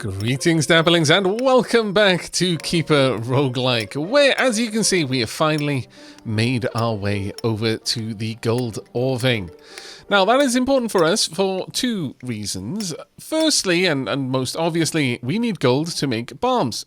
Greetings, Dapplings, and welcome back to Keeper Roguelike, where, as you can see, we have finally made our way over to the Gold Ore Vein. Now, that is important for us for two reasons. Firstly, and most obviously, we need gold to make balsams.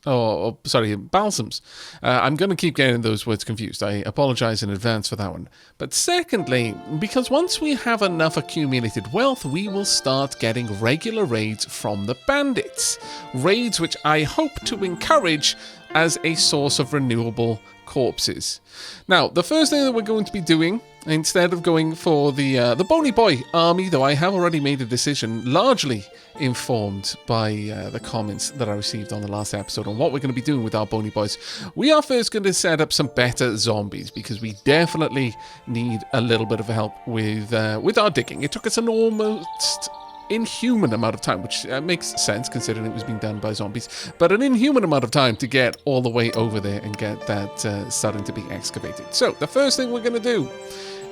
I'm going to keep getting those words confused. I apologize in advance for that one. But secondly, because once we have enough accumulated wealth, we will start getting regular raids from the bandits. Raids which I hope to encourage as a source of renewable corpses. Now, the first thing that we're going to be doing, instead of going for the Bony Boy army, though I have already made a decision, largely informed by the comments that I received on the last episode on what we're going to be doing with our Bony Boys, we are first going to set up some better zombies, because we definitely need a little bit of help with our digging. It took us an almost inhuman amount of time, which makes sense considering it was being done by zombies, but an inhuman amount of time to get all the way over there and get that starting to be excavated. So the first thing we're going to do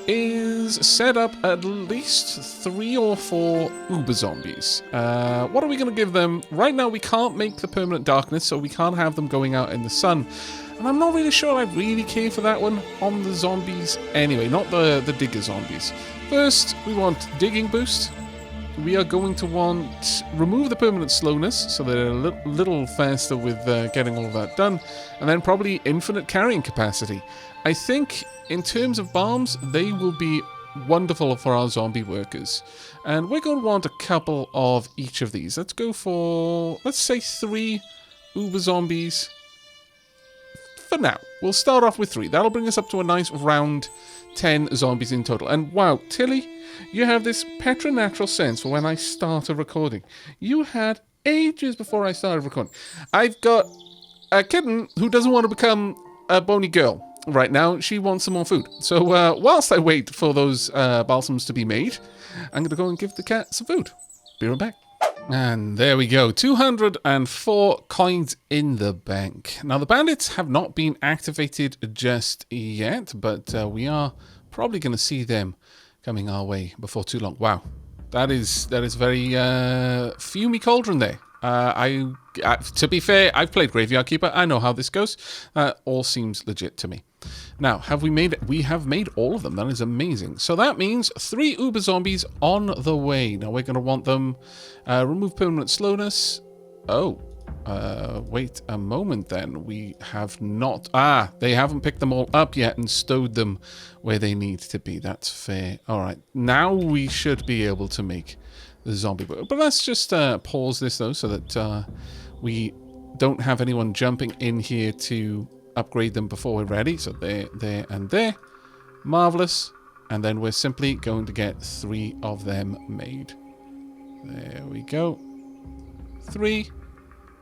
is set up at least 3 or 4 uber zombies. What are we going to give them? Right now we can't make the permanent darkness, so we can't have them going out in the sun, and I'm not really sure I really care for that one on the zombies anyway, not the digger zombies. First, we want digging boost. We are going to want remove the permanent slowness, so they're a little faster with getting all of that done, and then probably infinite carrying capacity. I think in terms of bombs, they will be wonderful for our zombie workers, and we're going to want a couple of each of these. Let's go for, let's say 3 uber zombies for now. We'll start off with 3. That'll bring us up to a nice round 10 zombies in total. And wow, Tilly, you have this preternatural sense for when I start a recording. You had ages before I started recording. I've got a kitten who doesn't want to become a bony girl right now. She wants some more food. So whilst I wait for those balsams to be made, I'm going to go and give the cat some food. Be right back. And there we go, 204 coins in the bank. Now, the bandits have not been activated just yet, but we are probably going to see them coming our way before too long. Wow, that is very fumey cauldron there. To be fair, I've played Graveyard Keeper. I know how this goes. All seems legit to me. Now, have we made it? We have made all of them. That is amazing. So that means 3 uber zombies on the way. Now we're going to want them remove permanent slowness. Oh, wait a moment then. We have not... they haven't picked them all up yet and stowed them where they need to be. That's fair. All right. Now we should be able to make the zombie. But let's just pause this though, so that we don't have anyone jumping in here to upgrade them before we're ready. So there, and there. Marvelous. And then we're simply going to get 3 of them made. There we go. 3.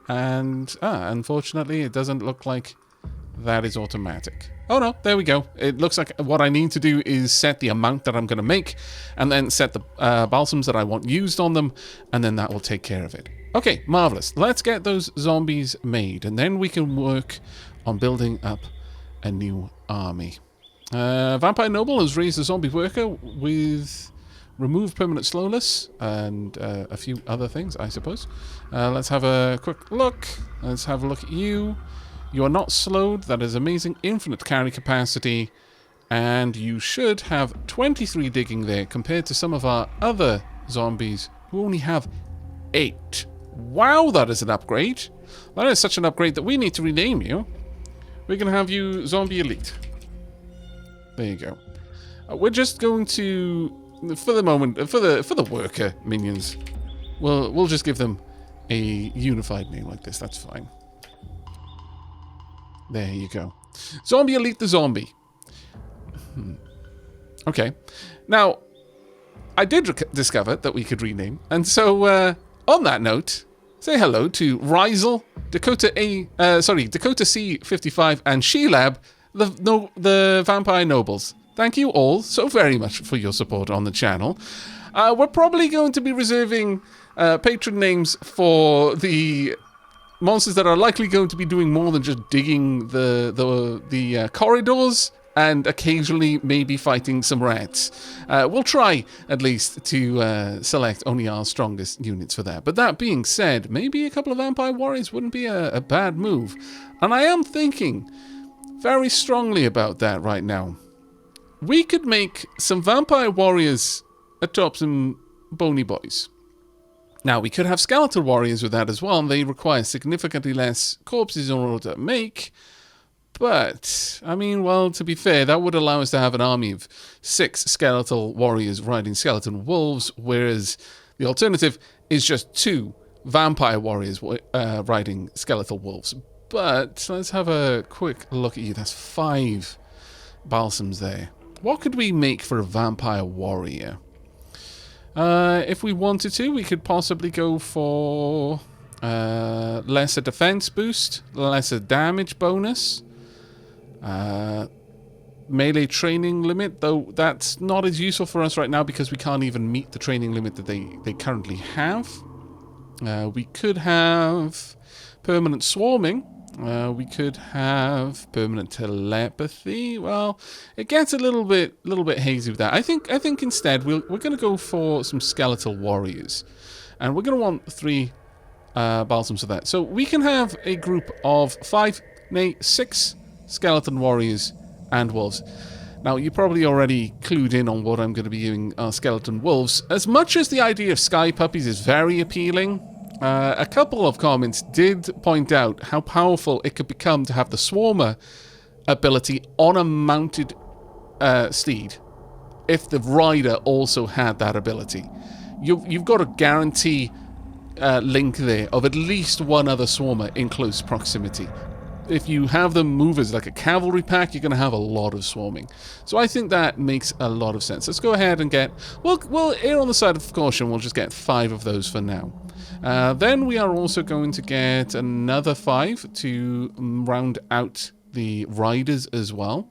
And unfortunately, it doesn't look like that is automatic. Oh no, there we go. It looks like what I need to do is set the amount that I'm going to make, and then set the balsams that I want used on them, and then that will take care of it. Okay, marvelous. Let's get those zombies made, and then we can work on building up a new army. Vampire Noble has raised a zombie worker with remove permanent slowness and a few other things, I suppose. Let's have a quick look. Let's have a look at you. You are not slowed. That is amazing. Infinite carry capacity. And you should have 23 digging there compared to some of our other zombies who only have 8. Wow, that is an upgrade. That is such an upgrade that we need to rename you. We're going to have you Zombie Elite. There you go. We're just going to, for the moment, for the worker minions, we'll just give them a unified name like this. That's fine. There you go. Zombie Elite the Zombie. Okay. Now, I did discover that we could rename. And so, on that note, say hello to Rizel, Dakota C55, and She-Lab, the Vampire Nobles. Thank you all so very much for your support on the channel. We're probably going to be reserving patron names for the monsters that are likely going to be doing more than just digging the corridors and occasionally maybe fighting some rats. We'll try, at least, to select only our strongest units for that. But that being said, maybe a couple of vampire warriors wouldn't be a bad move. And I am thinking very strongly about that right now. We could make some vampire warriors atop some bony boys. Now, we could have skeletal warriors with that as well, and they require significantly less corpses in order to make. But, I mean, well, to be fair, that would allow us to have an army of 6 skeletal warriors riding skeleton wolves, whereas the alternative is just 2 vampire warriors riding skeletal wolves. But let's have a quick look at you. That's 5 balsams there. What could we make for a vampire warrior? If we wanted to, we could possibly go for lesser defense boost, lesser damage bonus. Melee training limit, though that's not as useful for us right now because we can't even meet the training limit that they currently have. We could have permanent swarming. We could have permanent telepathy. Well, it gets a little bit hazy with that. I think instead we're going to go for some skeletal warriors, and we're going to want 3 balsams for that. So we can have a group of 6 skeleton warriors and wolves. Now, you're probably already clued in on what I'm going to be doing skeleton wolves. As much as the idea of sky puppies is very appealing, a couple of comments did point out how powerful it could become to have the Swarmer ability on a mounted steed if the rider also had that ability. You've got a guarantee link there of at least one other Swarmer in close proximity. If you have them move as like a cavalry pack, you're going to have a lot of swarming. So I think that makes a lot of sense. Let's go ahead and get... We'll err on the side of caution. We'll just get 5 of those for now. Then we are also going to get another 5 to round out the riders as well.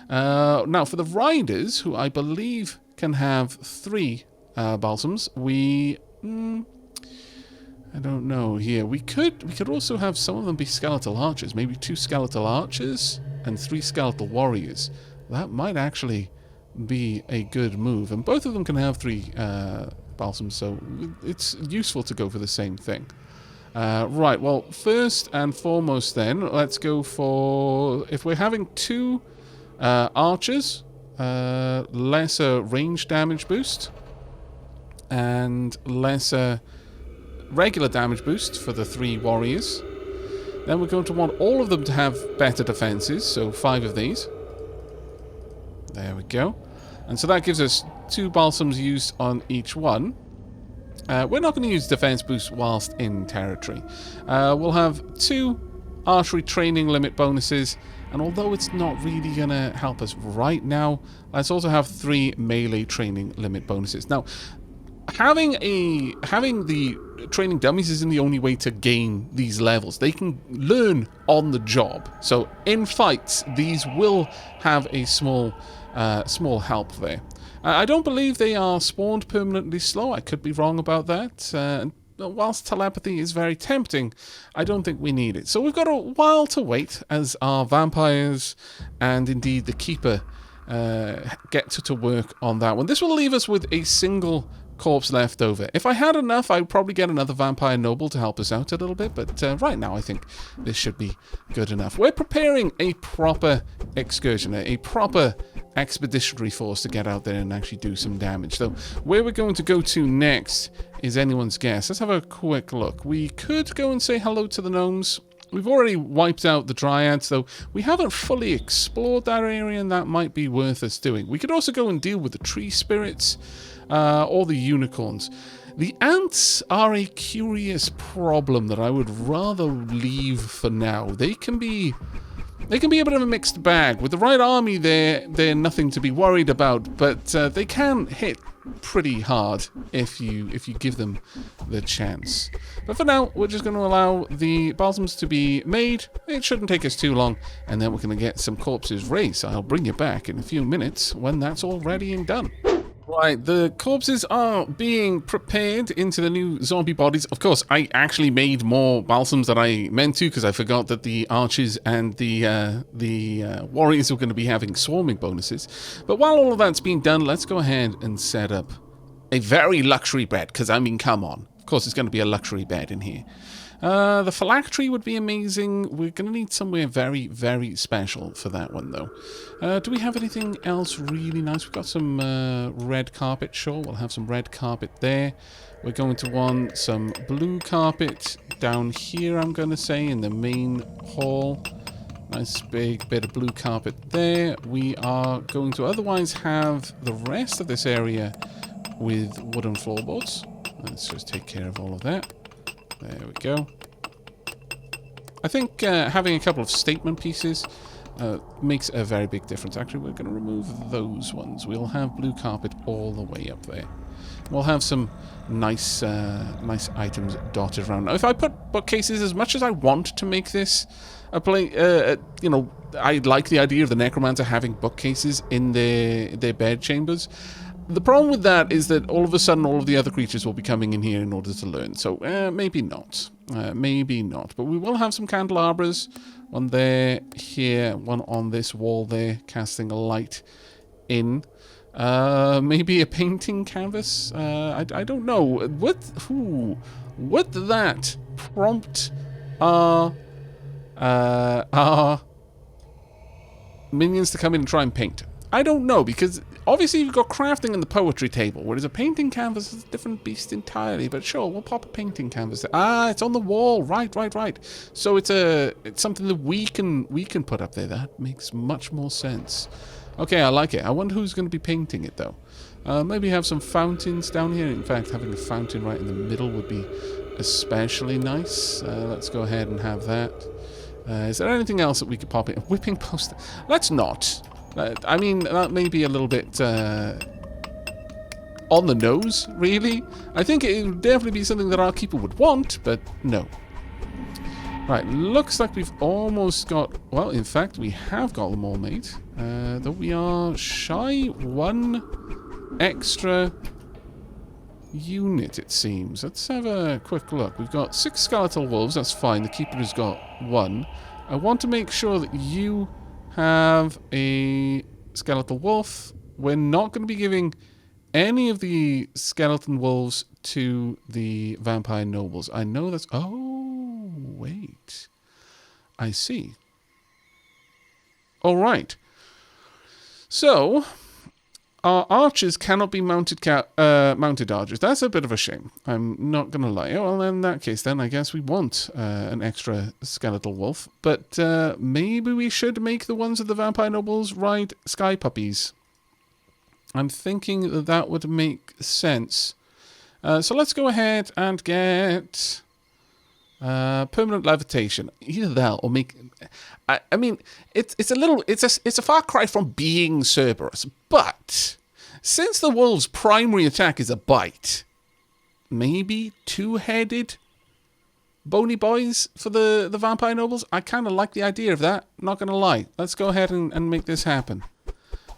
Now, for the riders, who I believe can have 3 balsams, we... I don't know here. We could also have some of them be skeletal archers. Maybe 2 skeletal archers and 3 skeletal warriors. That might actually be a good move. And both of them can have 3 balsams, so it's useful to go for the same thing. Right, well, first and foremost then, let's go for... If we're having 2 archers, lesser range damage boost, and lesser... regular damage boost for the 3 warriors. Then we're going to want all of them to have better defenses, so 5 of these. There we go. And so that gives us 2 balsams used on each one. We're not going to use defense boost whilst in territory. We'll have 2 archery training limit bonuses, and although it's not really going to help us right now, let's also have 3 melee training limit bonuses. Now, having the training dummies isn't the only way to gain these levels. They can learn on the job. So in fights, these will have a small help there. I don't believe they are spawned permanently slow. I could be wrong about that. Whilst telepathy is very tempting, I don't think we need it. So we've got a while to wait as our vampires and indeed the Keeper get to work on that one. This will leave us with a single corpse left over. If I had enough, I'd probably get another vampire noble to help us out a little bit, but right now I think this should be good enough. We're preparing a proper excursion, a proper expeditionary force to get out there and actually do some damage. So where we're going to go to next is anyone's guess. Let's have a quick look. We could go and say hello to the gnomes. We've already wiped out the dryads, though we haven't fully explored that area, and that might be worth us doing. We could also go and deal with the tree spirits, or the unicorns. The ants are a curious problem that I would rather leave for now. They can be a bit of a mixed bag. With the right army, they're nothing to be worried about, but they can hit pretty hard if you give them the chance. But for now, we're just going to allow the balsams to be made. It shouldn't take us too long, and then we're going to get some corpses raised. I'll bring you back in a few minutes when that's all ready and done. Right, the corpses are being prepared into the new zombie bodies. Of course, I actually made more balsams than I meant to because I forgot that the archers and the warriors were going to be having swarming bonuses. But while all of that's being done, let's go ahead and set up a very luxury bed because, I mean, come on. Of course, it's going to be a luxury bed in here. The phylactery would be amazing. We're going to need somewhere very, very special for that one, though. Do we have anything else really nice? We've got some red carpet. Sure, we'll have some red carpet there. We're going to want some blue carpet down here, I'm going to say, in the main hall. Nice big bit of blue carpet there. We are going to otherwise have the rest of this area with wooden floorboards. Let's just take care of all of that. There we go. I think having a couple of statement pieces makes a very big difference. Actually, we're going to remove those ones. We'll have blue carpet all the way up there. We'll have some nice nice items dotted around. Now, if I put bookcases, as much as I want to make this a play, you know, I like the idea of the necromancer having bookcases in their bed chambers. The problem with that is that all of a sudden all of the other creatures will be coming in here in order to learn. So maybe not. Maybe not. But we will have some candelabras. One there, here, one on this wall there, casting a light in. Maybe a painting canvas? I don't know. Would that prompt our minions to come in and try and paint? I don't know, because obviously you've got crafting and the poetry table, whereas a painting canvas is a different beast entirely. But sure, we'll pop a painting canvas there. Ah, it's on the wall. Right. So it's something that we can put up there. That makes much more sense. Okay, I like it. I wonder who's going to be painting it, though. Maybe have some fountains down here. In fact, having a fountain right in the middle would be especially nice. Let's go ahead and have that. Is there anything else that we could pop in? A whipping post? Let's not. I mean, that may be a little bit on the nose, really. I think it would definitely be something that our keeper would want, but no. Right, looks like we've almost got... Well, in fact, we have got them all made. Though we are shy one extra unit, it seems. Let's have a quick look. We've got 6 skeletal wolves. That's fine. The keeper has got 1. I want to make sure that you have a skeletal wolf. We're not going to be giving any of the skeleton wolves to the vampire nobles. I know that's... Oh, wait. I see. All right. So, our archers cannot be mounted archers. That's a bit of a shame. I'm not going to lie. Well, in that case, then, I guess we want an extra skeletal wolf. But maybe we should make the ones of the vampire nobles ride sky puppies. I'm thinking that that would make sense. So let's go ahead and get permanent levitation. Either that or make... I mean, it's a far cry from being Cerberus, but since the wolf's primary attack is a bite, maybe 2-headed bony boys for the vampire nobles. I kind of like the idea of that. Not gonna lie. Let's go ahead and make this happen.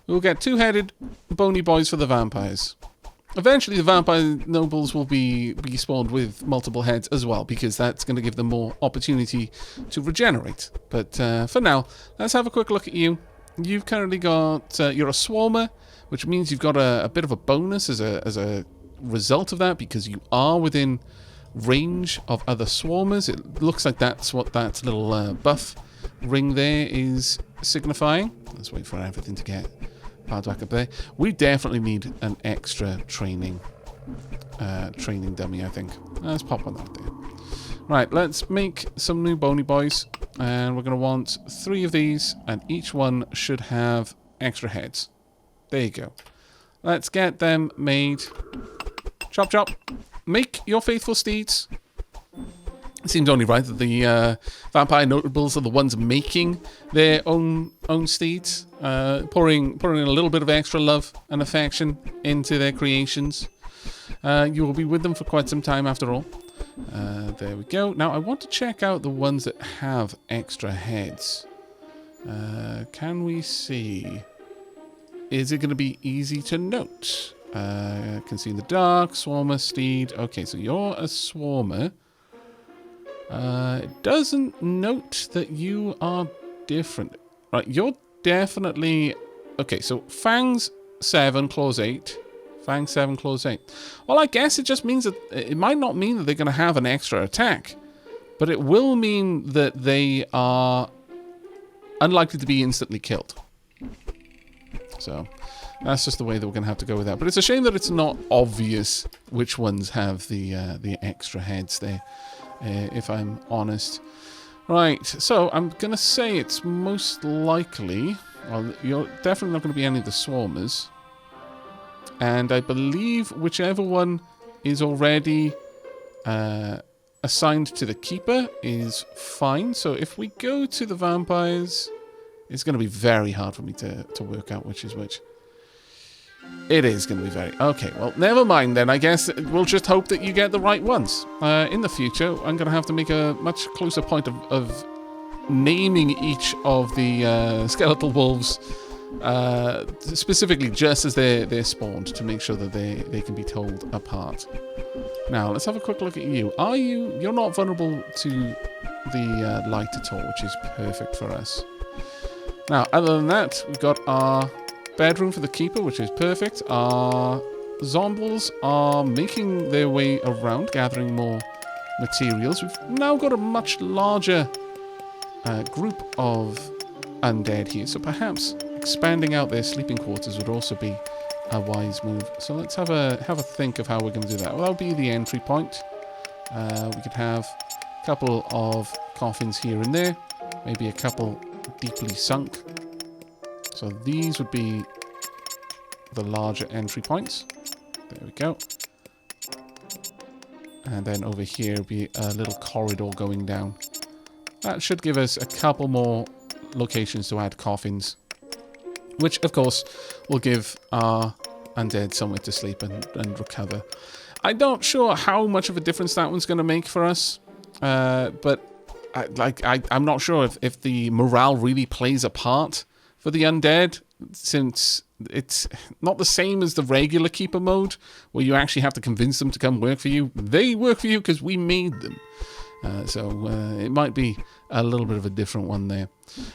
We'll get 2-headed bony boys for the vampires. Eventually, the vampire nobles will be spawned with multiple heads as well, because that's going to give them more opportunity to regenerate. But for now, let's have a quick look at you. You've currently got... you're a swarmer, which means you've got a bit of a bonus as a result of that, because you are within range of other swarmers. It looks like that's what that little buff ring there is signifying. Let's wait for everything to get... back up there. We definitely need an extra training dummy, I think. Let's pop one out there. Right, let's make some new bony boys. And we're going to want 3 of these, and each one should have extra heads. There you go. Let's get them made. Chop, chop. Make your faithful steeds. It seems only right that the vampire notables are the ones making their own steeds, pouring in a little bit of extra love and affection into their creations. You will be with them for quite some time after all. There we go. Now I want to check out the ones that have extra heads. Can we see? Is it going to be easy to note? Can see in the dark. Swarmer, steed. Okay, so you're a swarmer. It doesn't note that you are different. Right, you're definitely... Okay, so fangs 7, claws 8. Fangs 7, claws 8. Well, I guess it just means that... It might not mean that they're going to have an extra attack. But it will mean that they are unlikely to be instantly killed. So, that's just the way that we're going to have to go with that. But it's a shame that it's not obvious which ones have the extra heads there, if I'm honest. Right, so I'm going to say it's most likely... Well, you're definitely not going to be any of the swarmers. And I believe whichever one is already assigned to the keeper is fine. So if we go to the vampires, it's going to be very hard for me to work out which is which. It is going to be very... Okay, well, never mind then. I guess we'll just hope that you get the right ones. In the future, I'm going to have to make a much closer point of naming each of the skeletal wolves specifically just as they're spawned to make sure that they can be told apart. Now, let's have a quick look at you. You're not vulnerable to the light at all, which is perfect for us. Now, other than that, we've got our bedroom for the keeper, which is perfect. Our zombies are making their way around, gathering more materials. We've now got a much larger group of undead here, so perhaps expanding out their sleeping quarters would also be a wise move. So let's have a think of how we're going to do that. Well, that'll be the entry point. We could have a couple of coffins here and there, maybe a couple deeply sunk. So these would be the larger entry points. There we go. And then over here would be a little corridor going down. That should give us a couple more locations to add coffins, which of course will give our undead somewhere to sleep and recover. I'm not sure how much of a difference that one's going to make for us, but I'm not sure if the morale really plays a part for the undead, since it's not the same as the regular keeper mode, where you actually have to convince them to come work for you. They work for you because we made them. So it might be a little bit of a different one there.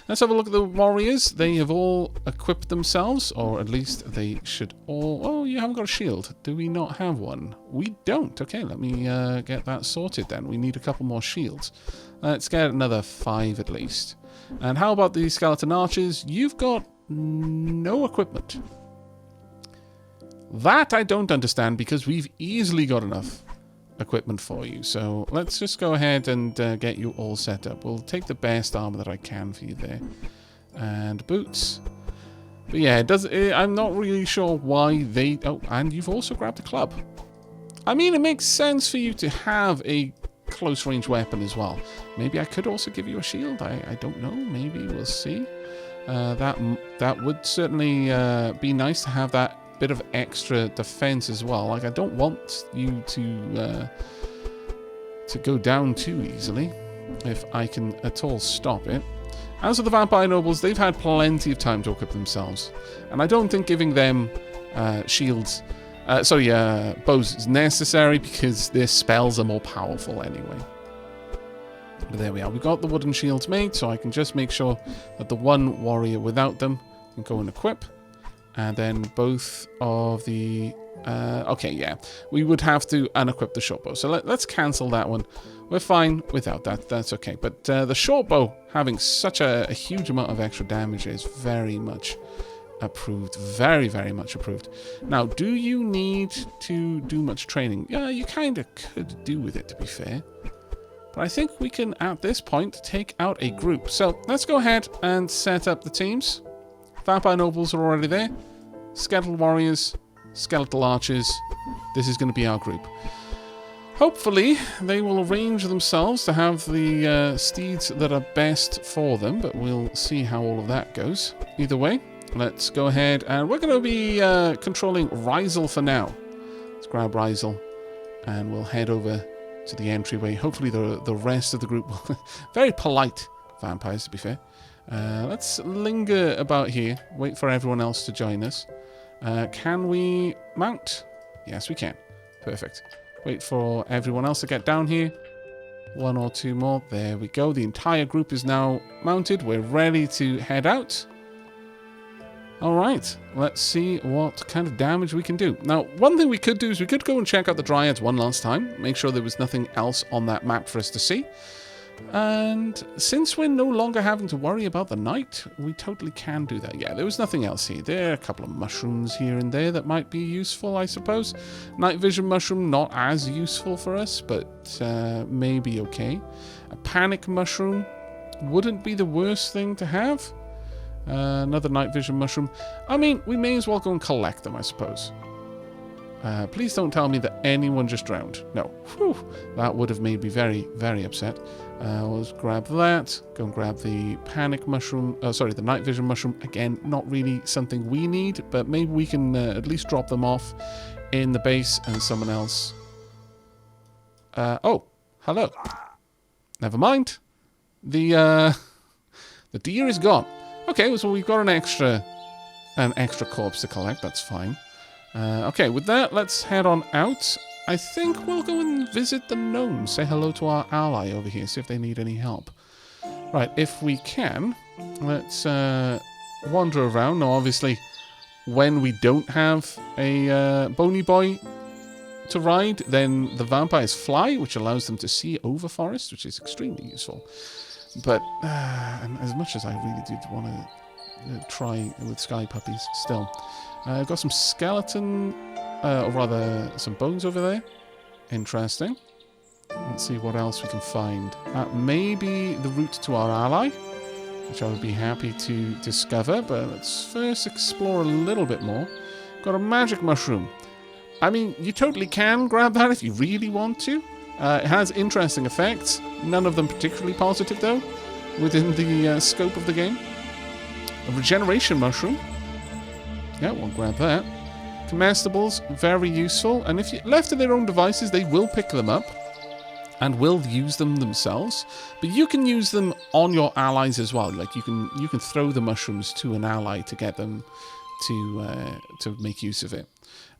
Let's have a look at the warriors. They have all equipped themselves, or at least they should all... Oh, you haven't got a shield. Do we not have one? We don't. Okay, let me get that sorted then. We need a couple more shields. Let's get another 5 at least. And how about the skeleton archers? You've got no equipment. That I don't understand, because we've easily got enough equipment for you. So let's just go ahead and get you all set up. We'll take the best armor that I can for you there. And boots. But yeah, I'm not really sure why they... Oh, and you've also grabbed a club. I mean, it makes sense for you to have a close range weapon as well. Maybe I could also give you a shield. I don't know. Maybe we'll see. That would certainly be nice to have that bit of extra defense as well. Like, I don't want you to go down too easily, if I can at all stop it. As for the vampire nobles, they've had plenty of time to equip themselves, and I don't think giving them shields, bows is necessary, because their spells are more powerful anyway. But there we are. We've got the wooden shields made, so I can just make sure that the one warrior without them can go and equip. And then both of the... okay, yeah. We would have to unequip the short bow. So let's cancel that one. We're fine without that. That's okay. But the short bow having such a huge amount of extra damage is very much approved. Very, very much approved. Now, do you need to do much training? Yeah, you kind of could do with it, to be fair. But I think we can, at this point, take out a group. So let's go ahead and set up the teams. Vampire nobles are already there. Skeletal warriors, skeletal archers. This is going to be our group. Hopefully, they will arrange themselves to have the steeds that are best for them, but we'll see how all of that goes. Either way, let's go ahead, and we're going to be controlling Rizal for now. Let's grab Rizal, and we'll head over to the entryway. Hopefully, the rest of the group will... Very polite vampires, to be fair. Let's linger about here, wait for everyone else to join us. Can we mount? Yes, we can. Perfect. Wait for everyone else to get down here. 1 or 2 more. There we go. The entire group is now mounted. We're ready to head out. Alright, let's see what kind of damage we can do. Now, one thing we could do is we could go and check out the Dryads one last time. Make sure there was nothing else on that map for us to see. And since we're no longer having to worry about the night, we totally can do that. Yeah, there was nothing else here. There are a couple of mushrooms here and there that might be useful, I suppose. Night vision mushroom, not as useful for us, but maybe okay. A panic mushroom wouldn't be the worst thing to have. Another night vision mushroom. I mean, we may as well go and collect them, I suppose. Please don't tell me that anyone just drowned. No. Whew. That would have made me very, very upset. Let's grab that. Go and grab the panic mushroom. Sorry, the night vision mushroom. Again, not really something we need, but maybe we can at least drop them off in the base and someone else. Oh, hello. Never mind. The deer is gone. Okay, so we've got an extra corpse to collect. That's fine. Okay, with that, let's head on out. I think we'll go and visit the gnomes. Say hello to our ally over here. See if they need any help. Right, if we can, let's wander around. Now, obviously, when we don't have a bony boy to ride, then the vampires fly, which allows them to see over forest, which is extremely useful. But and as much as I really did want to try with sky puppies, still. I've got some skeleton, or rather some bones over there. Interesting. Let's see what else we can find. That may be the route to our ally, which I would be happy to discover, but let's first explore a little bit more. Got a magic mushroom. I mean, you totally can grab that if you really want to. It has interesting effects. None of them particularly positive, though, within the scope of the game. A regeneration mushroom. Yeah, we'll grab that. Comestibles, very useful. And if you're left to their own devices, they will pick them up and will use them themselves. But you can use them on your allies as well. Like you can throw the mushrooms to an ally to get them to make use of it.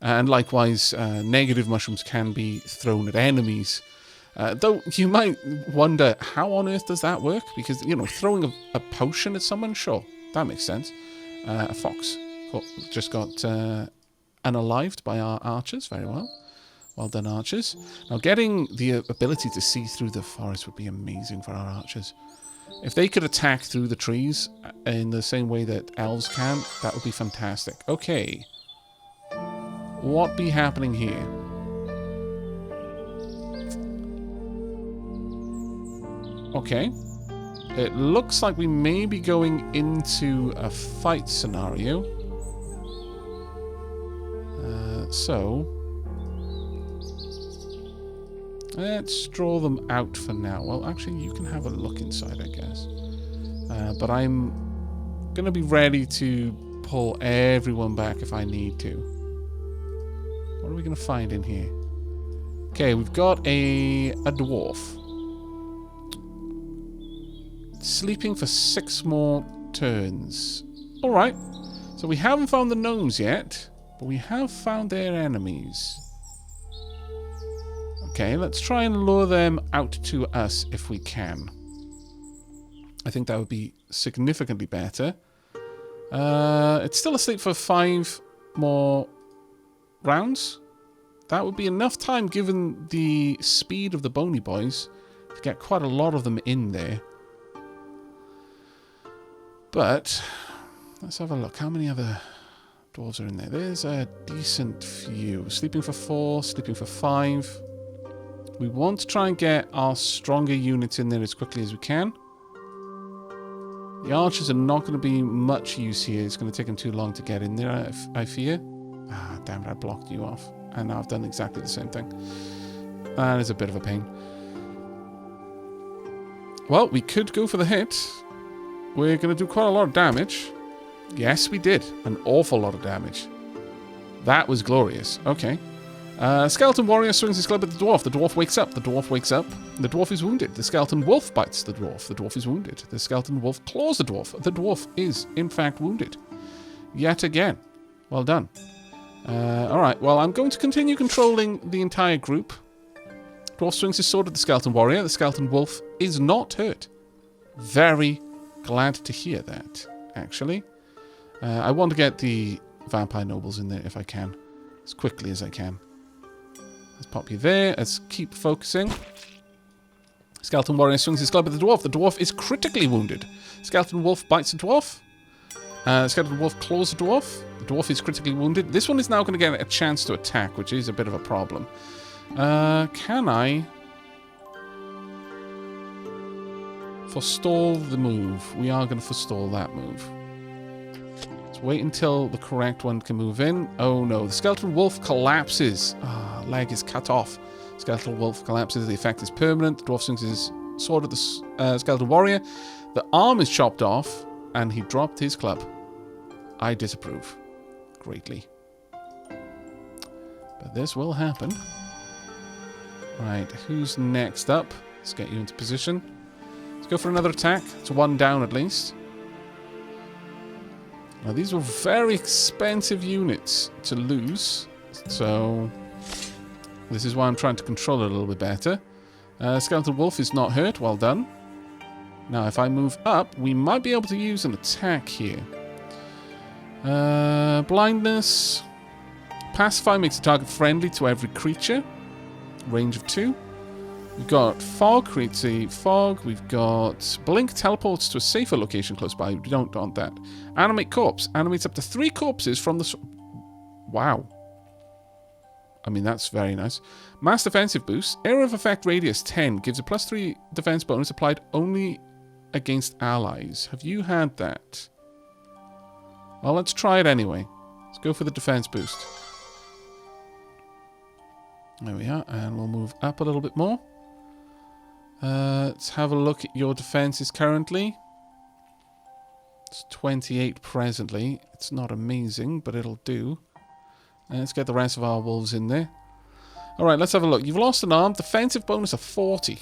And likewise, negative mushrooms can be thrown at enemies. Though you might wonder, how on earth does that work? Because, you know, throwing a potion at someone, sure, that makes sense. A fox just got unalived by our archers. Very well. Well done, archers. Now, getting the ability to see through the forest would be amazing for our archers. If they could attack through the trees in the same way that elves can, that would be fantastic. Okay. What be happening here? Okay. It looks like we may be going into a fight scenario. So let's draw them out for now. Well, actually, you can have a look inside, I guess. But I'm going to be ready to pull everyone back if I need to. What are we going to find in here? Okay, we've got a dwarf. Sleeping for 6 more turns. Alright. So we haven't found the gnomes yet, but we have found their enemies. Okay, let's try and lure them out to us if we can. I think that would be significantly better. It's still asleep for 5 more rounds. That would be enough time, given the speed of the bony boys, to get quite a lot of them in there. But let's have a look. How many other dwarves are in there? There's a decent few. Sleeping for 4, sleeping for 5. We want to try and get our stronger units in there as quickly as we can. The archers are not going to be much use here. It's going to take them too long to get in there, I fear. Ah, damn it, I blocked you off. And now I've done exactly the same thing. That is a bit of a pain. Well, we could go for the hit. We're going to do quite a lot of damage. Yes, we did. An awful lot of damage. That was glorious. Okay. Skeleton warrior swings his club at the dwarf. The dwarf wakes up. The dwarf wakes up. The dwarf is wounded. The skeleton wolf bites the dwarf. The dwarf is wounded. The skeleton wolf claws the dwarf. The dwarf is, in fact, wounded. Yet again. Well done. Alright, well, I'm going to continue controlling the entire group. Dwarf swings his sword at the skeleton warrior. The skeleton wolf is not hurt. Very glad to hear that, actually. I want to get the vampire nobles in there if I can. As quickly as I can. Let's pop you there. Let's keep focusing. Skeleton warrior swings his club at the dwarf. The dwarf is critically wounded. Skeleton wolf bites the dwarf. Skeleton wolf claws the dwarf. The dwarf is critically wounded. This one is now going to get a chance to attack, which is a bit of a problem. Can I forestall the move? We are going to forestall that move. Let's wait until the correct one can move in. Oh no, the skeleton wolf collapses. Leg is cut off. Skeleton wolf collapses. The effect is permanent. The dwarf swings his sword at the skeleton warrior. The arm is chopped off, and he dropped his club. I disapprove greatly. But this will happen. Right, who's next up? Let's get you into position. Let's go for another attack. It's one down at least. Now, these were very expensive units to lose. So, this is why I'm trying to control it a little bit better. Skeleton wolf is not hurt. Well done. Now, if I move up, we might be able to use an attack here. Blindness. Pacify makes the target friendly to every creature. Range of 2. We've got fog, creates a fog. We've got blink, teleports to a safer location close by. We don't want that. Animate corpse. Animates up to 3 corpses from the... Wow. I mean, that's very nice. Mass defensive boost. Area of effect radius 10. Gives a +3 defense bonus applied only against allies. Have you had that? Well, let's try it anyway. Let's go for the defense boost. There we are. And we'll move up a little bit more. Let's have a look at your defenses currently. It's 28 presently. It's not amazing, but it'll do. And let's get the rest of our wolves in there. Alright, let's have a look. You've lost an arm. Defensive bonus of 40.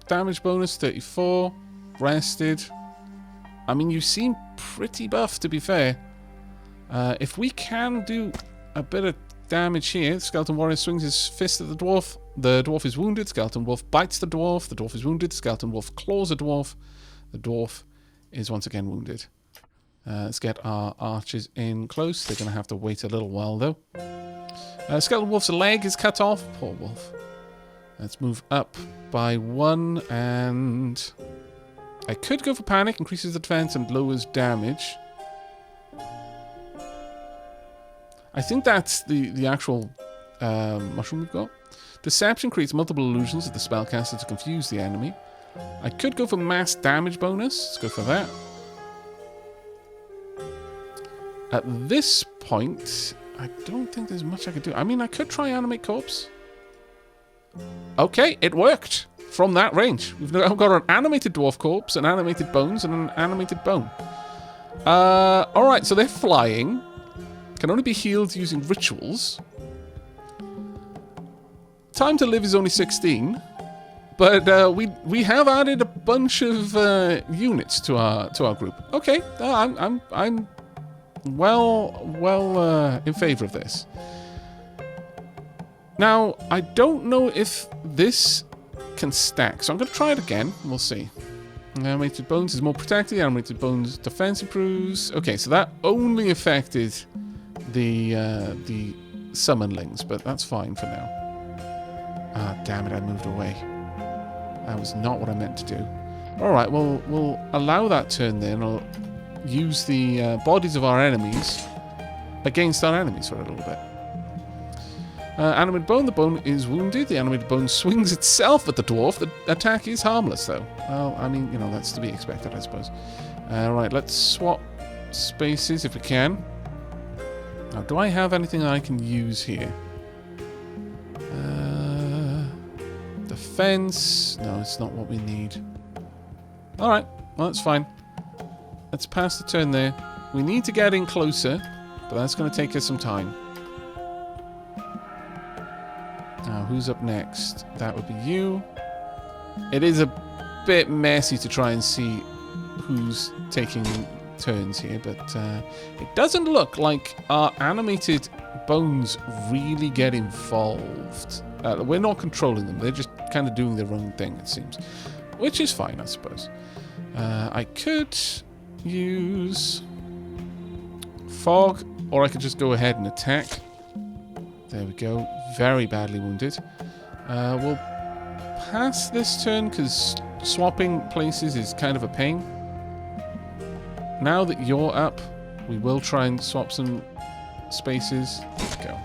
Damage bonus 34. Rested. I mean, you seem pretty buff, to be fair. If we can do a bit of damage here, skeleton warrior swings his fist at the dwarf. The dwarf is wounded. Skeleton wolf bites the dwarf. The dwarf is wounded. Skeleton wolf claws the dwarf. The dwarf is once again wounded. Let's get our archers in close. They're going to have to wait a little while, though. Skeleton wolf's leg is cut off. Poor wolf. Let's move up by 1, and I could go for panic. Increases the defense and lowers damage. I think that's the actual mushroom we've got. Deception creates multiple illusions of the spellcaster to confuse the enemy. I could go for mass damage bonus. Let's go for that. At this point, I don't think there's much I could do. I mean, I could try animate corpse. Okay, it worked from that range. We've now got an animated dwarf corpse, an animated bones, and an animated bone. Alright, so they're flying. Can only be healed using rituals. Time to live is only 16. But we have added a bunch of units to our group. Okay, I'm well in favor of this. Now, I don't know if this can stack, so I'm going to try it again. We'll see. Animated bones is more protected. Animated bones defense improves. Okay, so that only affected the summonlings, but that's fine for now. Ah, damn it! I moved away. That was not what I meant to do. All right, well, we'll allow that turn then. I'll use the bodies of our enemies against our enemies for a little bit. Animated bone. The bone is wounded. The animated bone swings itself at the dwarf. The attack is harmless, though. Well, I mean, you know, that's to be expected, I suppose. Right, let's swap spaces if we can. Now, do I have anything I can use here? Defense. No, it's not what we need. Alright, well, that's fine. Let's pass the turn there. We need to get in closer, but that's going to take us some time. Now, who's up next? That would be you. It is a bit messy to try and see who's taking turns here, but it doesn't look like our animated bones really get involved. We're not controlling them. They're just kind of doing their own thing, it seems. Which is fine, I suppose. I could use fog, or I could just go ahead and attack. There we go. Very badly wounded. We'll pass this turn because swapping places is kind of a pain. Now that you're up, we will try and swap some spaces. There we go.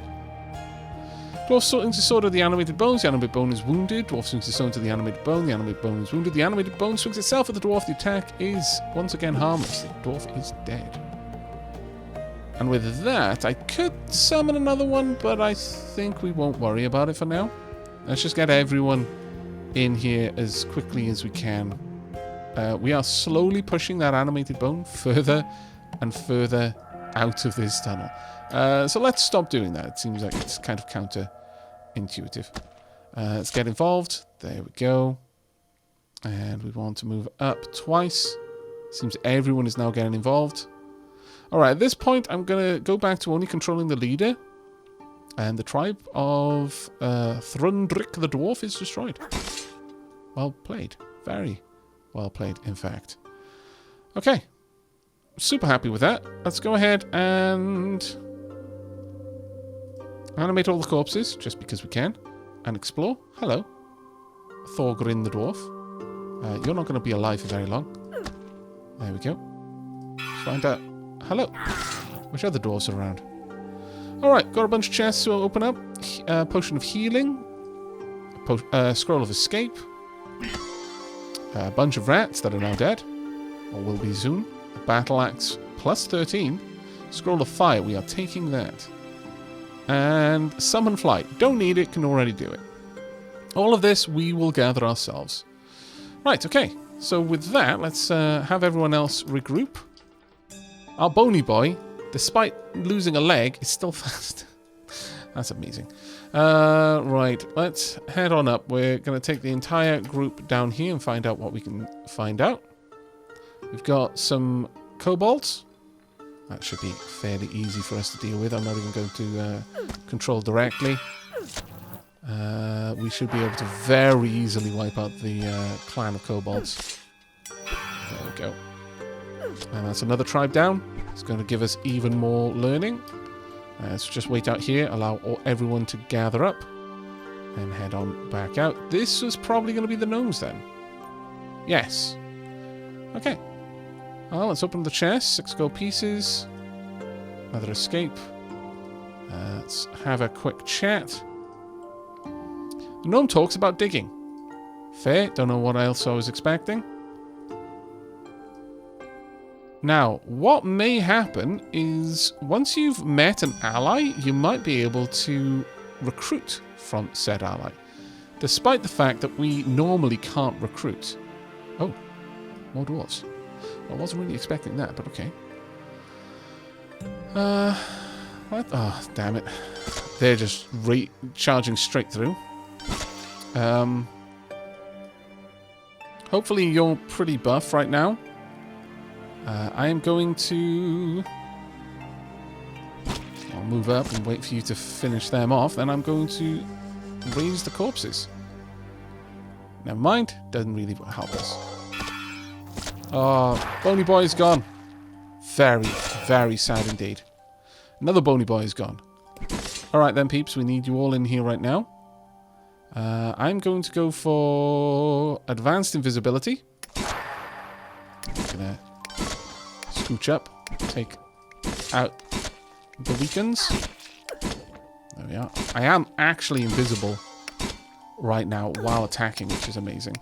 Dwarf starting to sword of the animated bones. The animated bone is wounded. Dwarf swings his sword to the animated bone. The animated bone is wounded. The animated bone swings itself at the dwarf. The attack is once again harmless. The dwarf is dead. And with that, I could summon another one, but I think we won't worry about it for now. Let's just get everyone in here as quickly as we can. We are slowly pushing that animated bone further and further out of this tunnel. So let's stop doing that. It seems like it's kind of counterintuitive. Let's get involved. There we go. And we want to move up twice. Seems everyone is now getting involved. Alright, at this point, I'm going to go back to only controlling the leader. And the tribe of Thrundrick the Dwarf is destroyed. Well played. Very well played, in fact. Okay. Super happy with that. Let's go ahead and animate all the corpses, just because we can. And explore. Hello. Thorgrin the Dwarf. You're not going to be alive for very long. There we go. Let's find out. Hello. Which other doors are around? Alright, got a bunch of chests to open up. Potion of healing. Scroll of escape. A bunch of rats that are now dead. Or will be soon. A battle axe plus 13. Scroll of fire. We are taking that. And summon flight. Don't need it, can already do it. All of this we will gather ourselves. Right, okay. So with that, let's have everyone else regroup. Our bony boy, despite losing a leg, is still fast. That's amazing. Right, let's head on up. We're going to take the entire group down here and find out what we can find out. We've got some kobolds. That should be fairly easy for us to deal with. I'm not even going to control directly. We should be able to very easily wipe out the clan of kobolds. There we go. And that's another tribe down. It's going to give us even more learning. So just wait out here, allow everyone to gather up, and head on back out. This was probably going to be the gnomes then. Yes. Okay. Well, let's open the chest. 6 gold pieces. Another escape. Let's have a quick chat. The gnome talks about digging. Fair. Don't know what else I was expecting. Now, what may happen is once you've met an ally, you might be able to recruit from said ally, despite the fact that we normally can't recruit. Oh, more dwarves. I wasn't really expecting that, but okay. What? Oh, damn it. They're just charging straight through. Hopefully you're pretty buff right now. I am going to... I'll move up and wait for you to finish them off. Then I'm going to raise the corpses. Never mind. Doesn't really help us. Oh, Bony Boy is gone. Very, very sad indeed. Another Bony Boy is gone. Alright then, peeps. We need you all in here right now. I'm going to go for Advanced Invisibility. I'm going to scooch up, take out the weakens. There we are. I am actually invisible right now while attacking, which is amazing.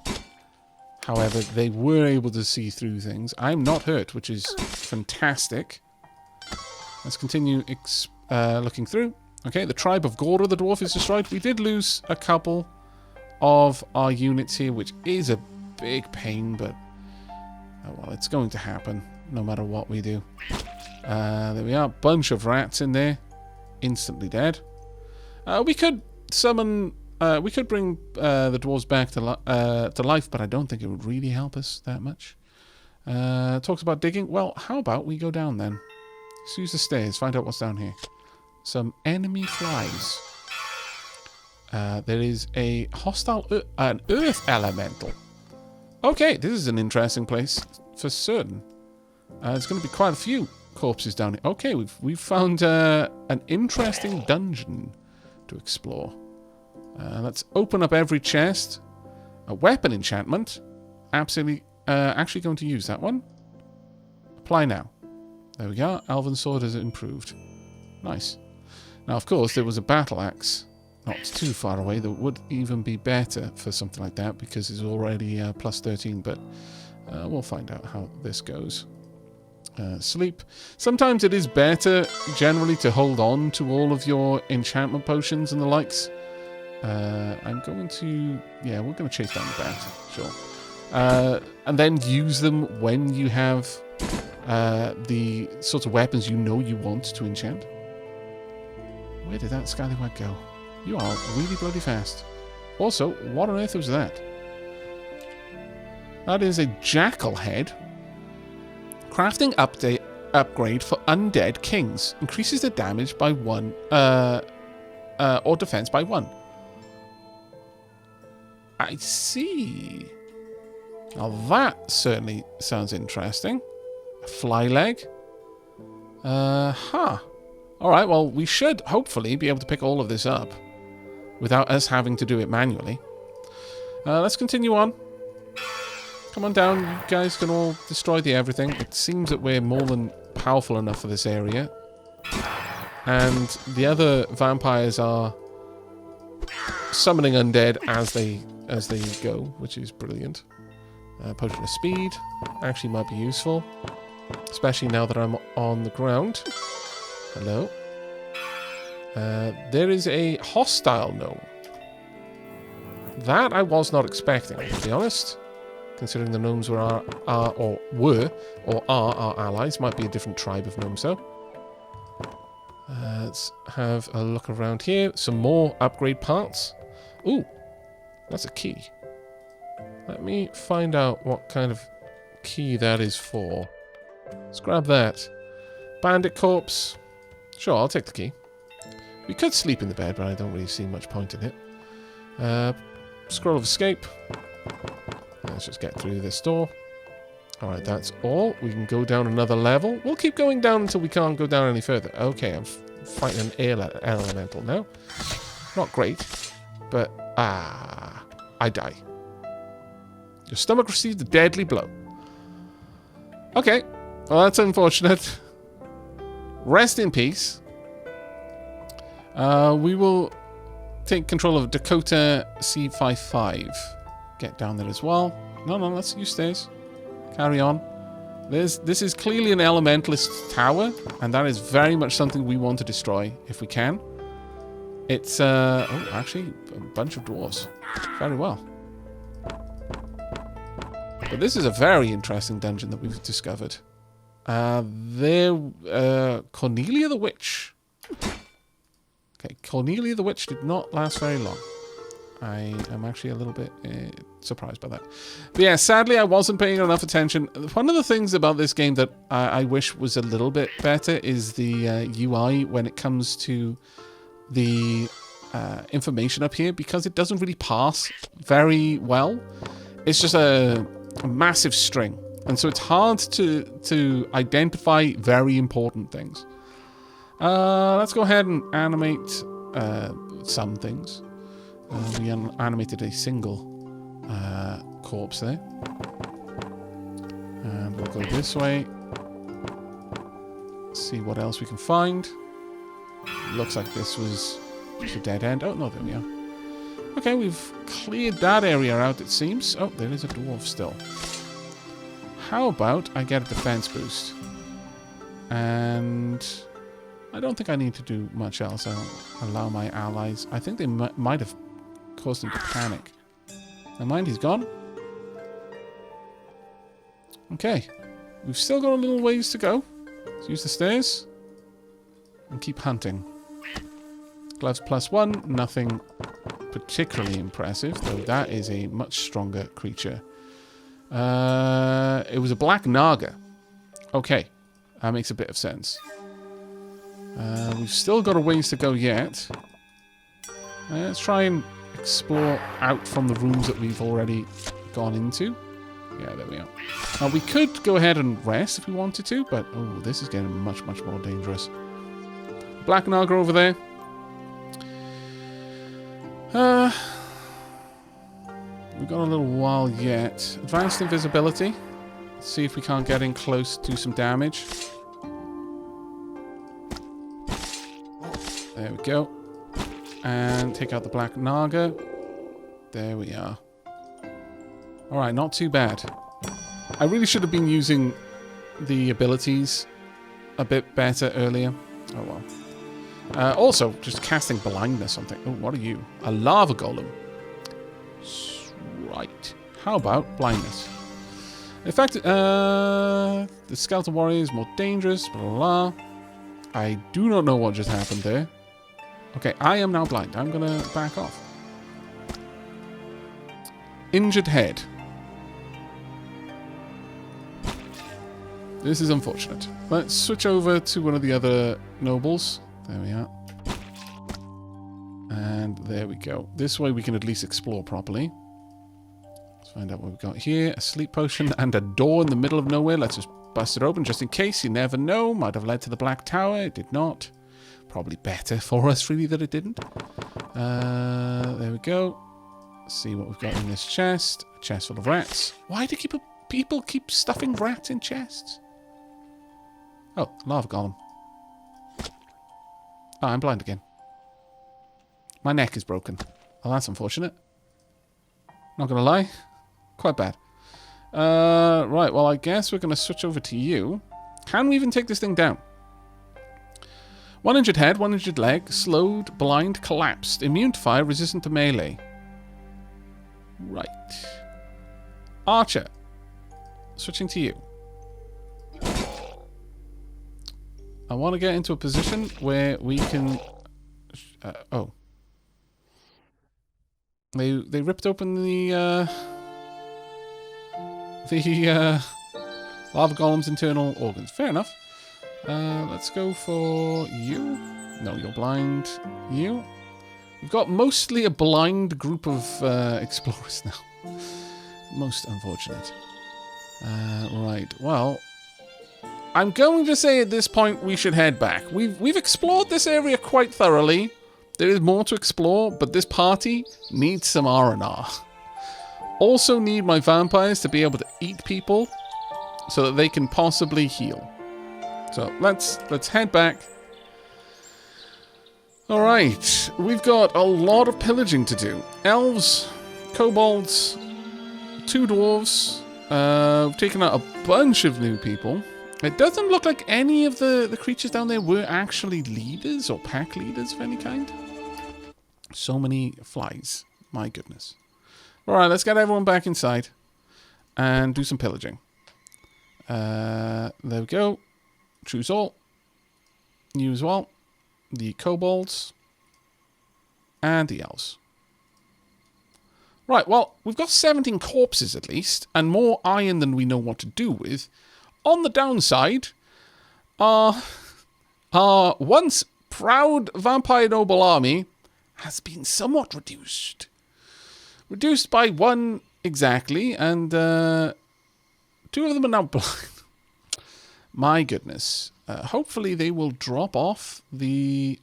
However, they were able to see through things. I'm not hurt, which is fantastic. Let's continue looking through. Okay, the tribe of Gora the Dwarf is destroyed. We did lose a couple of our units here, which is a big pain, but oh well, it's going to happen no matter what we do. There we are. Bunch of rats in there. Instantly dead. We could summon... we could bring the dwarves back to life, but I don't think it would really help us that much. Talks about digging. Well, how about we go down then? Let's use the stairs, find out what's down here. Some enemy flies. There is a hostile, an earth elemental. Okay, this is an interesting place for certain. There's going to be quite a few corpses down here. Okay, we've found an interesting dungeon to explore. Let's open up every chest. A weapon enchantment. Absolutely, actually going to use that one. Apply now. There we go. Elven sword has improved. Nice. Now, of course, there was a battle axe not too far away that would even be better for something like that because it's already plus 13, but we'll find out how this goes. Sleep. Sometimes it is better generally to hold on to all of your enchantment potions and the likes. I'm going to... Yeah, we're going to chase down the bat. Sure. And then use them when you have the sorts of weapons you know you want to enchant. Where did that scallywag go? You are really bloody fast. Also, what on earth was that? That is a jackal head. Crafting upgrade for undead kings. Increases the damage by 1, or defense by 1. I see. Now that certainly sounds interesting. A fly leg. Alright, well, we should hopefully be able to pick all of this up without us having to do it manually. Let's continue on. Come on down, you guys can all destroy the everything. It seems that we're more than powerful enough for this area. And the other vampires are summoning undead as they go, which is brilliant. Potion of speed actually might be useful, especially now that I'm on the ground. Hello. There is a hostile gnome. That I was not expecting, to be honest. Considering the gnomes were are our allies. Might be a different tribe of gnomes, though. Let's have a look around here. Some more upgrade parts. Ooh, that's a key. Let me find out what kind of key that is for. Let's grab that. Bandit corpse. Sure, I'll take the key. We could sleep in the bed, but I don't really see much point in it. Scroll of escape. Let's just get through this door. Alright, that's all. We can go down another level. We'll keep going down until we can't go down any further. Okay, I'm fighting an air elemental now. Not great, but... I die. Your stomach received a deadly blow. Okay, well that's unfortunate. Rest in peace. We will take control of Dakota C55. Get down there as well. No, let's use stairs. Carry on. This is clearly an elementalist tower, and that is very much something we want to destroy if we can. It's oh, actually a bunch of dwarves. Very well. But this is a very interesting dungeon that we've discovered. Cornelia the Witch. Okay, Cornelia the Witch did not last very long. I am actually a little bit surprised by that. But yeah, sadly I wasn't paying enough attention. One of the things about this game that I wish was a little bit better is the UI when it comes to the information up here, because it doesn't really pass very well. It's just a massive string. And so it's hard to identify very important things. Let's go ahead and animate some things. We animated a single corpse there. And we'll go this way. See what else we can find. Looks like this was just a dead end. Oh, no, there we are. Okay, we've cleared that area out, it seems. Oh, there is a dwarf still. How about I get a defense boost? And I don't think I need to do much else. I'll allow my allies. I think they might have caused him to panic. Never mind, he's gone. Okay. We've still got a little ways to go. Let's use the stairs. And keep hunting. Gloves +1. Nothing particularly impressive, though that is a much stronger creature. It was a black naga. Okay. That makes a bit of sense. We've still got a ways to go yet. Let's try and explore out from the rooms that we've already gone into. Yeah, there we are. Now, we could go ahead and rest if we wanted to, but... Oh, this is getting much, much more dangerous. Black Naga over there. We've got a little while yet. Advanced invisibility. Let's see if we can't get in close to some damage. There we go. And take out the Black Naga. There we are. Alright, not too bad. I really should have been using the abilities a bit better earlier. Oh well. Also, just casting blindness on things. Oh, what are you? A lava golem. Right. How about blindness? In fact, the skeleton warrior is more dangerous. Blah, blah, blah. I do not know what just happened there. Okay, I am now blind. I'm going to back off. Injured head. This is unfortunate. Let's switch over to one of the other nobles. There we are. And there we go. This way we can at least explore properly. Let's find out what we've got here. A sleep potion and a door in the middle of nowhere. Let's just bust it open just in case. You never know. Might have led to the Black Tower. It did not. Probably better for us, really, that it didn't. There we go. Let's see what we've got in this chest. A chest full of rats. Why do people keep stuffing rats in chests? Oh, lava golem. Oh, I'm blind again. My neck is broken. Oh, that's unfortunate. Not gonna lie. Quite bad. Right, well, I guess we're gonna switch over to you. Can we even take this thing down? 1 injured head, 1 injured leg, slowed, blind, collapsed, immune to fire, resistant to melee. Right. Archer. Switching to you. I want to get into a position where we can... oh. They ripped open the lava golem's internal organs. Fair enough. Let's go for you. No, you're blind. You. We've got mostly a blind group of explorers now. Most unfortunate. Right. Well, I'm going to say at this point we should head back. We've explored this area quite thoroughly. There is more to explore, but this party needs some R&R. Also need my vampires to be able to eat people so that they can possibly heal. So let's head back. Alright, we've got a lot of pillaging to do. Elves, kobolds, 2 dwarves. We've taken out a bunch of new people. It doesn't look like any of the creatures down there were actually leaders or pack leaders of any kind. So many flies. My goodness. Alright, let's get everyone back inside and do some pillaging. There we go. Choose all. You as well. The kobolds. And the elves. Right, well, we've got 17 corpses at least, and more iron than we know what to do with. On the downside, our once proud vampire noble army has been somewhat reduced. Reduced by 1 exactly, and 2 of them are now blind. My goodness. Hopefully they will drop off the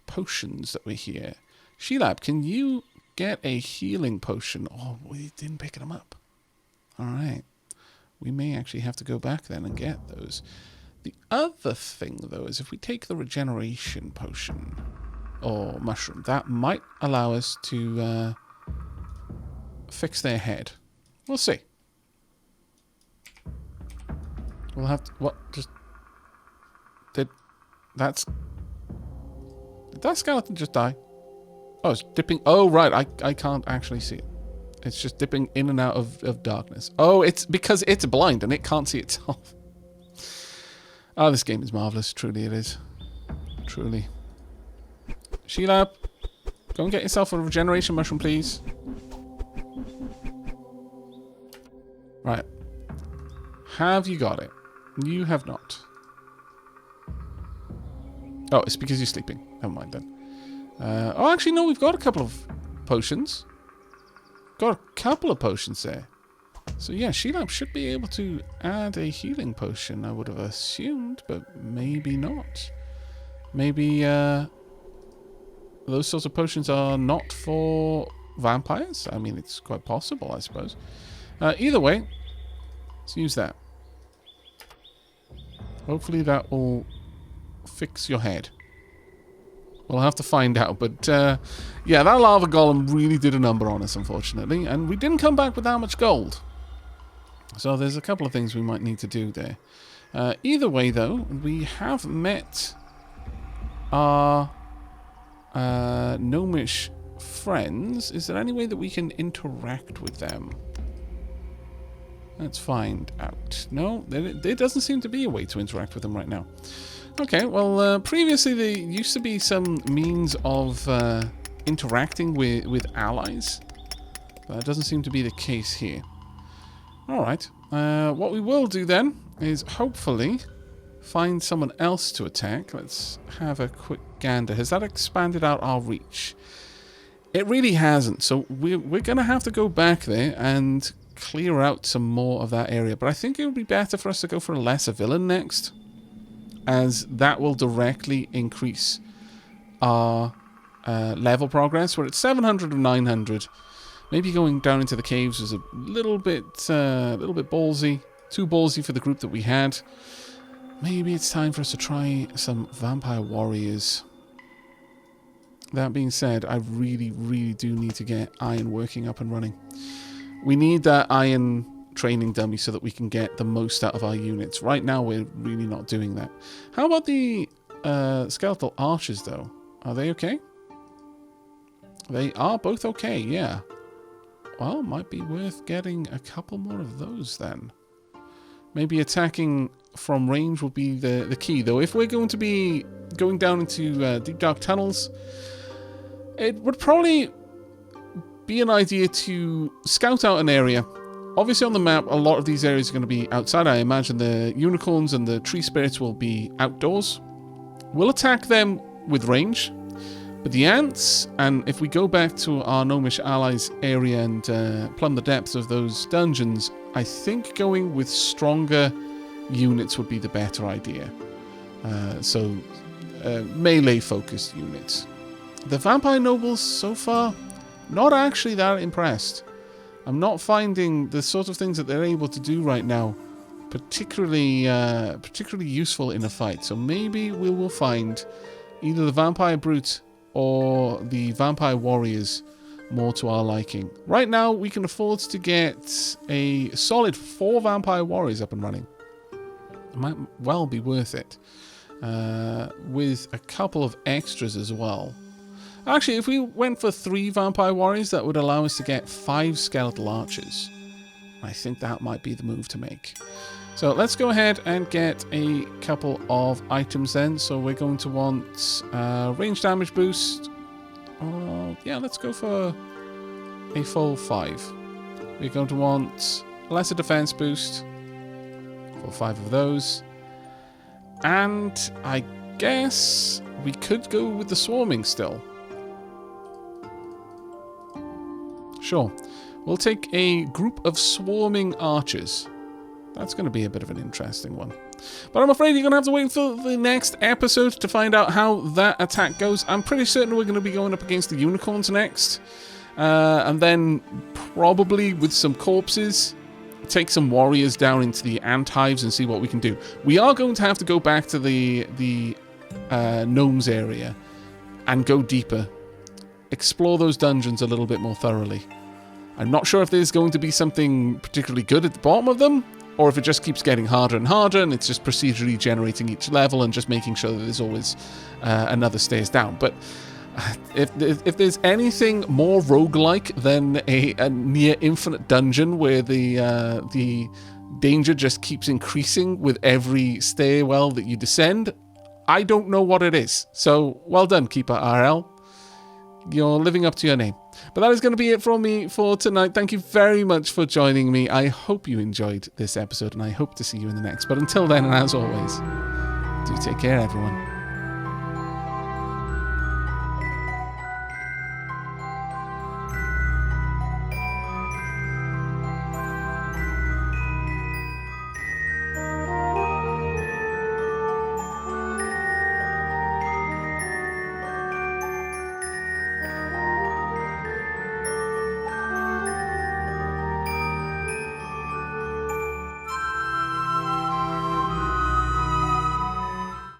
potions that we hear. Sheelab, can you get a healing potion? Oh, we didn't pick them up. Alright. We may actually have to go back then and get those. The other thing, though, is if we take the regeneration potion or mushroom, that might allow us to fix their head. We'll see. We'll have to... What? Just... Did that skeleton just die? Oh, it's dipping... Oh, right. I can't actually see it. It's just dipping in and out of darkness. Oh, it's because it's blind and it can't see itself. Oh, this game is marvellous. Truly it is. Truly. Sheila, go and get yourself a regeneration mushroom, please. Right. Have you got it? You have not. Oh, it's because you're sleeping. Never mind then. Oh, actually, no, we've got a couple of potions. Got a couple of potions there. So yeah, Sheila should be able to add a healing potion, I would have assumed, but maybe not. Maybe those sorts of potions are not for vampires? I mean, it's quite possible, I suppose. Either way, let's use that. Hopefully that will fix your head. We'll have to find out, but yeah, that lava golem really did a number on us, unfortunately, and we didn't come back with that much gold. So there's a couple of things we might need to do there. Either way, though, we have met our gnomish friends. Is there any way that we can interact with them? Let's find out. No, there doesn't seem to be a way to interact with them right now. Okay, well, previously there used to be some means of interacting with allies. But that doesn't seem to be the case here. Alright, what we will do then is hopefully find someone else to attack. Let's have a quick gander. Has that expanded out our reach? It really hasn't, so we're going to have to go back there and clear out some more of that area. But I think it would be better for us to go for a lesser villain next, as that will directly increase our level progress. We're at 700 and 900. Maybe going down into the caves was a little bit ballsy. Too ballsy for the group that we had. Maybe it's time for us to try some vampire warriors. That being said, I really, really do need to get iron working up and running. We need that iron training dummy so that we can get the most out of our units. Right now, we're really not doing that. How about the skeletal archers, though? Are they okay? They are both okay, yeah. Well, might be worth getting a couple more of those then. Maybe attacking from range will be the key, though. If we're going to be going down into deep dark tunnels, it would probably be an idea to scout out an area. Obviously on the map, a lot of these areas are going to be outside. I imagine the unicorns and the tree spirits will be outdoors. We'll attack them with range. But the ants, and if we go back to our gnomish allies area and plumb the depths of those dungeons, I think going with stronger units would be the better idea. So melee-focused units. The vampire nobles, so far, not actually that impressed. I'm not finding the sort of things that they're able to do right now particularly useful in a fight. So maybe we will find either the vampire brute or the vampire warriors more to our liking. Right now, we can afford to get a solid 4 vampire warriors up and running. It might well be worth it. With a couple of extras as well. Actually, if we went for 3 vampire warriors, that would allow us to get 5 skeletal archers. I think that might be the move to make. So let's go ahead and get a couple of items then. So we're going to want range damage boost. Yeah, let's go for a full 5. We're going to want lesser defense boost for 5 of those. And I guess we could go with the swarming still. Sure. We'll take a group of swarming archers. That's going to be a bit of an interesting one. But I'm afraid you're going to have to wait for the next episode to find out how that attack goes. I'm pretty certain we're going to be going up against the unicorns next. And then probably with some corpses, take some warriors down into the ant hives and see what we can do. We are going to have to go back to the gnomes area and go deeper. Explore those dungeons a little bit more thoroughly. I'm not sure if there's going to be something particularly good at the bottom of them, or if it just keeps getting harder and harder, and it's just procedurally generating each level and just making sure that there's always another stairs down. But if there's anything more roguelike than a near infinite dungeon where the danger just keeps increasing with every stairwell that you descend, I don't know what it is. So well done, KeeperRL. You're living up to your name. But that is going to be it from me for tonight. Thank you very much for joining me. I hope you enjoyed this episode, and I hope to see you in the next. But until then, and as always, do take care, everyone.